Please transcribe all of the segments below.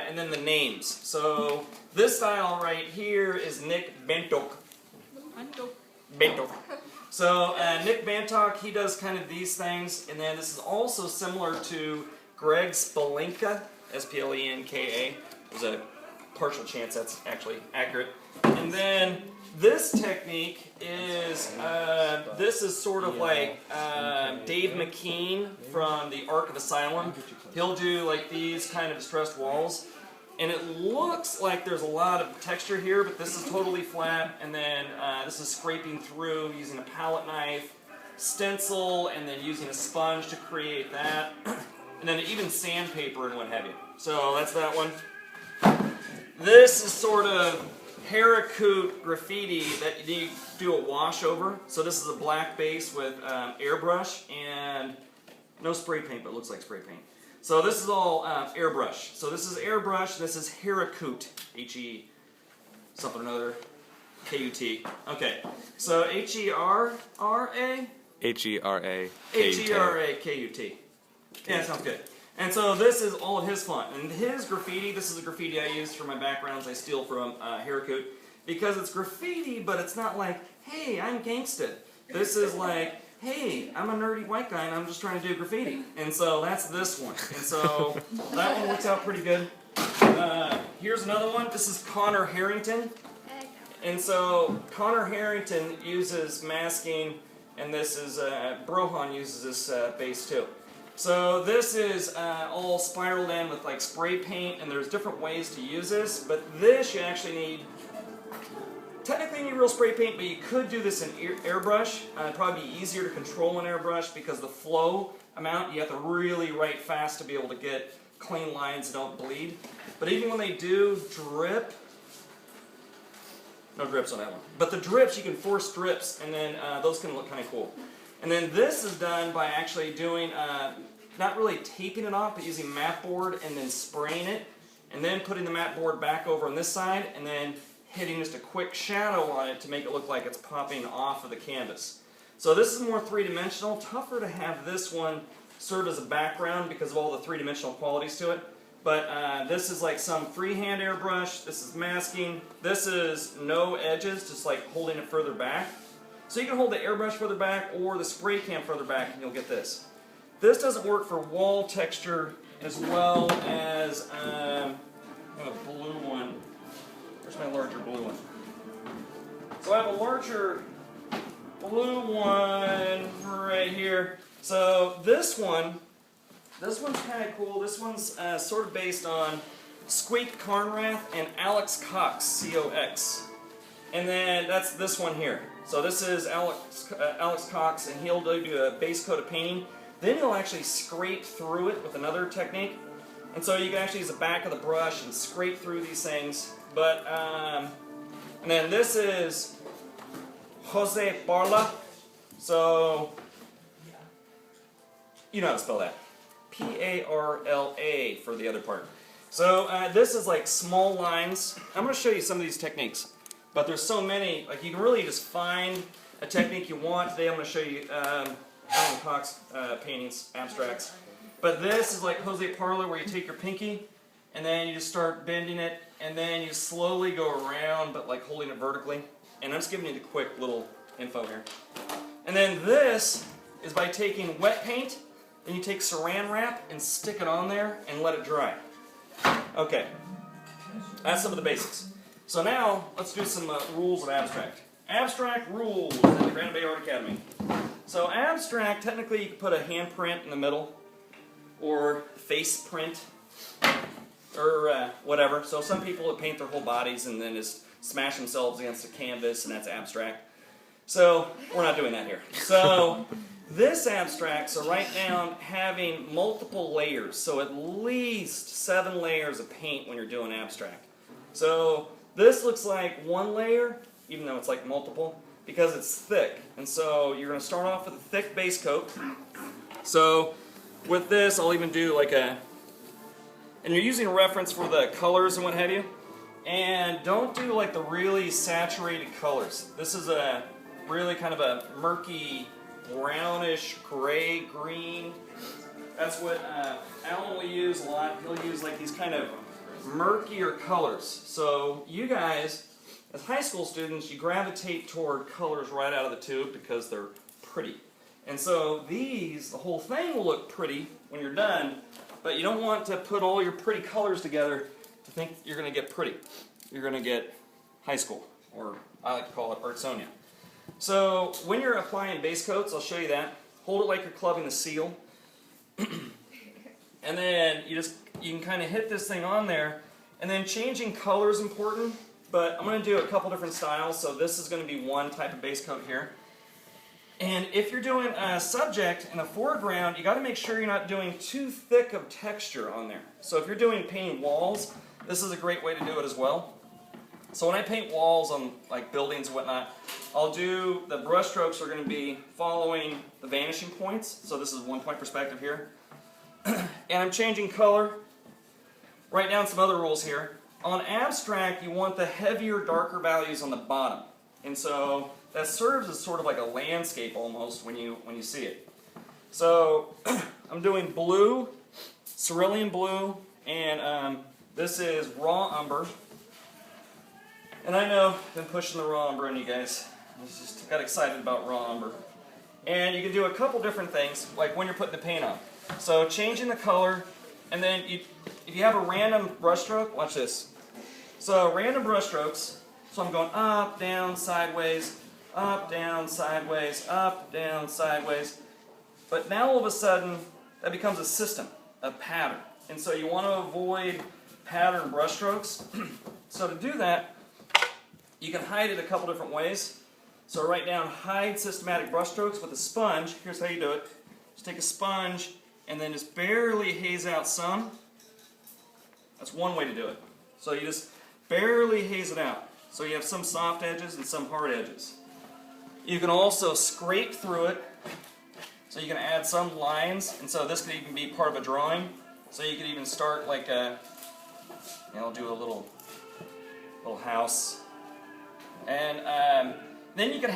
and then the names. So this style right here is Nick Bentok. Bentok. So Nick Bentok, he does kind of these things, and then this is also similar to Greg Spalenka, S-P-L-E-N-K-A. There's a partial chance that's actually accurate. And then this technique is, this is sort of like Dave McKean from the Ark of Asylum. He'll do like these kind of distressed walls. And it looks like there's a lot of texture here, but this is totally flat. And then this is scraping through using a palette knife, stencil, and then using a sponge to create that. And then even sandpaper and what have you. So that's that one. This is sort of Haracoot graffiti that you do a wash over. So this is a black base with airbrush and no spray paint, but it looks like spray paint. So this is all airbrush. So this is airbrush, this is Haracoot, H-E something or another, K-U-T. Okay, so H-E-R-R-A? H-E-R-A. H-E-R-A-K-U-T. Yeah, sounds good. And so this is all of his font. And his graffiti, this is a graffiti I use for my backgrounds I steal from Haracoot. Because it's graffiti, but it's not like, hey, I'm gangsta. This is like, hey, I'm a nerdy white guy and I'm just trying to do graffiti. And so that's this one. And so that one works out pretty good. Here's another one. This is Connor Harrington. And so Connor Harrington uses masking, and this is, Brohan uses this base too. So this is all spiraled in with like spray paint, and there's different ways to use this, but this you actually need, technically you need real spray paint, but you could do this in airbrush. It'd probably be easier to control in airbrush because the flow amount, you have to really write fast to be able to get clean lines that don't bleed. But even when they do drip, no drips on that one, but the drips, you can force drips, and then those can look kind of cool. And then this is done by actually doing, not really taping it off, but using mat board and then spraying it, and then putting the mat board back over on this side, and then hitting just a quick shadow on it to make it look like it's popping off of the canvas. So this is more three-dimensional. Tougher to have this one serve as a background because of all the three-dimensional qualities to it. But this is like some freehand airbrush, this is masking, this is no edges, just like holding it further back. So you can hold the airbrush further back or the spray can further back and you'll get this. This doesn't work for wall texture as well as I have a blue one. Where's my larger blue one? So I have a larger blue one right here. So this one's kind of cool. This one's sort of based on Squeak Carnrath and Alex Cox, C-O-X. And then that's this one here. So this is Alex Cox, and he'll do a base coat of painting. Then he'll actually scrape through it with another technique. And so you can actually use the back of the brush and scrape through these things. But, and then this is Jose Parla. So, you know how to spell that. P-A-R-L-A for the other part. So this is like small lines. I'm going to show you some of these techniques. But there's so many, like you can really just find a technique you want. Today I'm going to show you Alan Cox paintings, abstracts. But this is like Jose Parla, where you take your pinky and then you just start bending it, and then you slowly go around, but like holding it vertically. And I'm just giving you the quick little info here. And then this is by taking wet paint, and you take saran wrap and stick it on there and let it dry. Okay, that's some of the basics. So now, let's do some rules of abstract. Abstract rules in the Grand Bay Art Academy. So abstract, technically you can put a handprint in the middle, or face print, or whatever. So some people would paint their whole bodies and then just smash themselves against a canvas, and that's abstract. So we're not doing that here. So this abstract, so write down having multiple layers, so at least 7 layers of paint when you're doing abstract. So this looks like one layer, even though it's like multiple, because it's thick. And so you're going to start off with a thick base coat. So with this, I'll even do like a, and you're using a reference for the colors and what have you. And don't do like the really saturated colors. This is a really kind of a murky, brownish, gray, green. That's what Alan will use a lot. He'll use like these kind of murkier colors. So you guys, as high school students, you gravitate toward colors right out of the tube because they're pretty. And so these, the whole thing will look pretty when you're done, but you don't want to put all your pretty colors together to think you're going to get pretty. You're going to get high school, or I like to call it Artsonia. So when you're applying base coats, I'll show you that. Hold it like you're clubbing a seal. And then you can kind of hit this thing on there. And then changing color is important, but I'm going to do a couple different styles. So this is going to be one type of base coat here. And if you're doing a subject in the foreground, you got to make sure you're not doing too thick of texture on there. So if you're doing painting walls, this is a great way to do it as well. So when I paint walls on like buildings and whatnot, I'll do, the brush strokes are going to be following the vanishing points. So this is 1 point perspective here. And I'm changing color. Write down some other rules here. On abstract, you want the heavier, darker values on the bottom. And so that serves as sort of like a landscape almost when you see it. So I'm doing blue, cerulean blue, and this is raw umber. And I know I've been pushing the raw umber on you guys. I just got excited about raw umber. And you can do a couple different things, like when you're putting the paint on. So changing the color, and then if you have a random brush stroke, watch this. So random brush strokes, so I'm going up, down, sideways, up, down, sideways, up, down, sideways. But now all of a sudden, that becomes a system, a pattern. And so you want to avoid pattern brush strokes. So to do that, you can hide it a couple different ways. So write down hide systematic brush strokes with a sponge. Here's how you do it. Just take a sponge and then just barely haze out some. That's one way to do it. So you just barely haze it out. So you have some soft edges and some hard edges. You can also scrape through it. So you can add some lines. And so this could even be part of a drawing. So you could even start like a, I'll do a little house. And then you can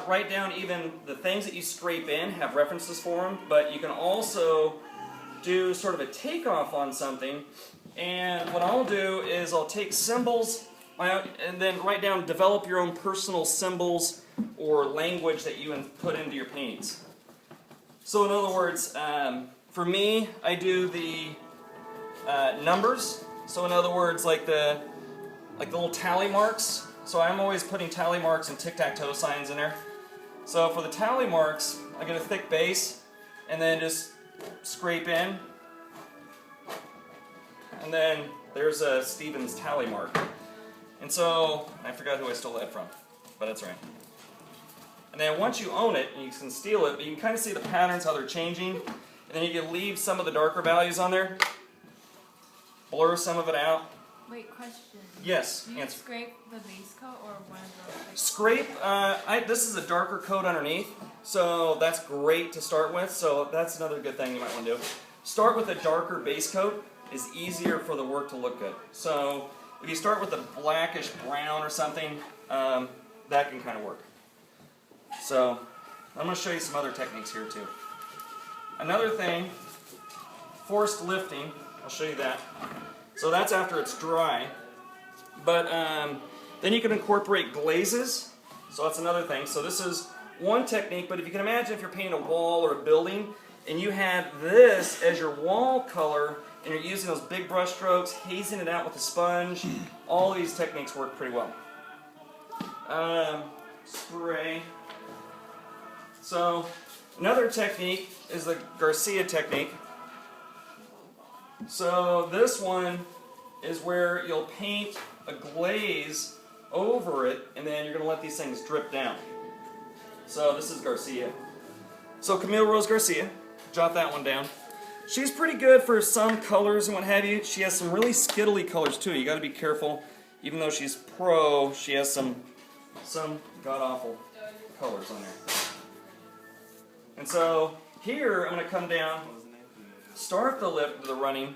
write down even the things that you scrape in, have references for them, but you can also do sort of a takeoff on something. And what I'll do is I'll take symbols and then write down, develop your own personal symbols or language that you put into your paintings. So in other words, for me, I do the numbers. So in other words, like the little tally marks. So I'm always putting tally marks and tic-tac-toe signs in there. So for the tally marks, I get a thick base and then just scrape in. And then there's a Stevens tally mark. And so, I forgot who I stole that from, but that's right. And then once you own it, you can steal it, but you can kind of see the patterns, how they're changing. And then you can leave some of the darker values on there. Blur some of it out. Wait, question. Yes, Do you answer. scrape the base coat or one of those? Scrape, this is a darker coat underneath, so that's great to start with. So that's another good thing you might want to do. Start with a darker base coat is easier for the work to look good. So if you start with a blackish brown or something, that can kind of work. So I'm going to show you some other techniques here too. Another thing, forced lifting, I'll show you that. So that's after it's dry. But then you can incorporate glazes. So that's another thing. So this is one technique, but if you can imagine if you're painting a wall or a building and you had this as your wall color and you're using those big brush strokes, hazing it out with a sponge, all these techniques work pretty well. Spray. So another technique is the Garcia technique. So this one is where you'll paint a glaze over it and then you're going to let these things drip down. So this is Garcia. So Camille Rose Garcia, jot that one down. She's pretty good for some colors and what have you. She has some really skittly colors too. You got to be careful. Even though she's pro, she has some god-awful colors on there. And so here I'm going to come down, start the lift, the running,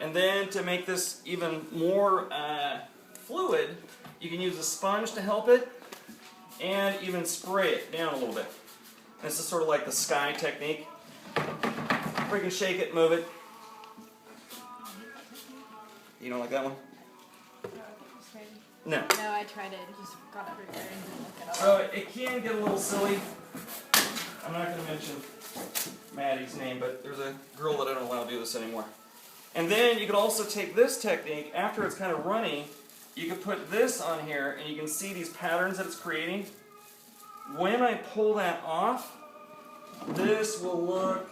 and then to make this even more fluid, you can use a sponge to help it, and even spray it down a little bit. This is sort of like the sky technique. Freaking shake it, move it. You don't like that one? No, No. no, I tried it. It just got everywhere and didn't look at all. So it can get a little silly. I'm not going to mention Maddie's name, but there's a girl that I don't allow to do this anymore. And then you could also take this technique, after it's kind of runny, you could put this on here and you can see these patterns that it's creating. When I pull that off, this will look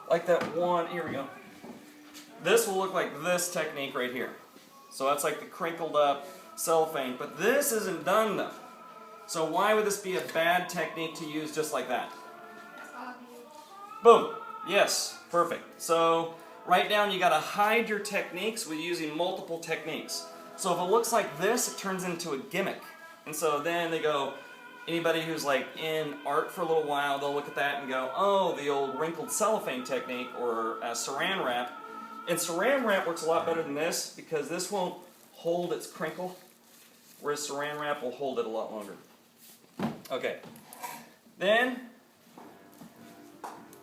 like that one, here we go. This will look like this technique right here. So that's like the crinkled up cellophane, but this isn't done though. So why would this be a bad technique to use just like that? Boom. Yes, perfect. So write down you got to hide your techniques with using multiple techniques. So if it looks like this, it turns into a gimmick. And so then they go, anybody who's like in art for a little while, they'll look at that and go, oh, the old wrinkled cellophane technique or saran wrap. And saran wrap works a lot better than this because this won't hold its crinkle, whereas saran wrap will hold it a lot longer. Okay. Then,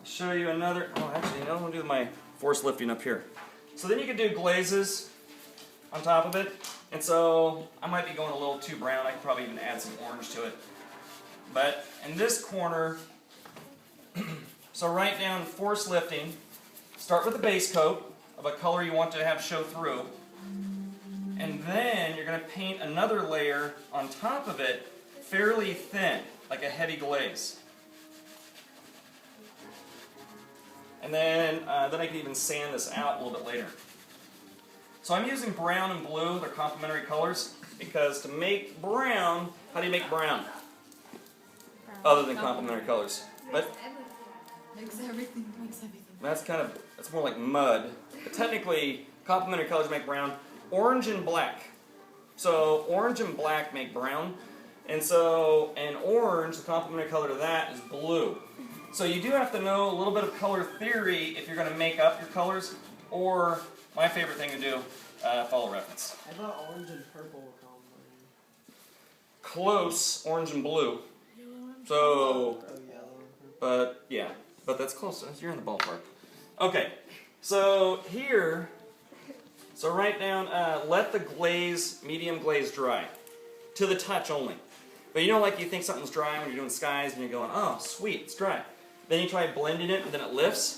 show you another, oh actually, I'm going to do my force lifting up here. So then you can do glazes on top of it. And so, I might be going a little too brown, I could probably even add some orange to it. But in this corner, so write down force lifting, start with the base coat of a color you want to have show through, and then you're going to paint another layer on top of it fairly thin, like a heavy glaze. And then I can even sand this out a little bit later. So I'm using brown and blue, they're complementary colors, because to make brown, how do you make brown? Other than complementary colors. But Makes everything. Makes everything. that's kind of, that's more like mud. But technically, complementary colors make brown. Orange and black. So orange and black make brown. And so, and orange, the complementary color to that is blue. So you do have to know a little bit of color theory if you're going to make up your colors, or my favorite thing to do, follow reference. I thought orange and purple were complementary. Close, orange and blue. So, Oh, yellow and purple. but yeah, but that's close. You're in the ballpark. Okay, so here, so write down, let the glaze, medium glaze dry. To the touch only. But you know, like you think something's dry when you're doing skies and you're going, oh, sweet, it's dry. Then you try blending it and then it lifts.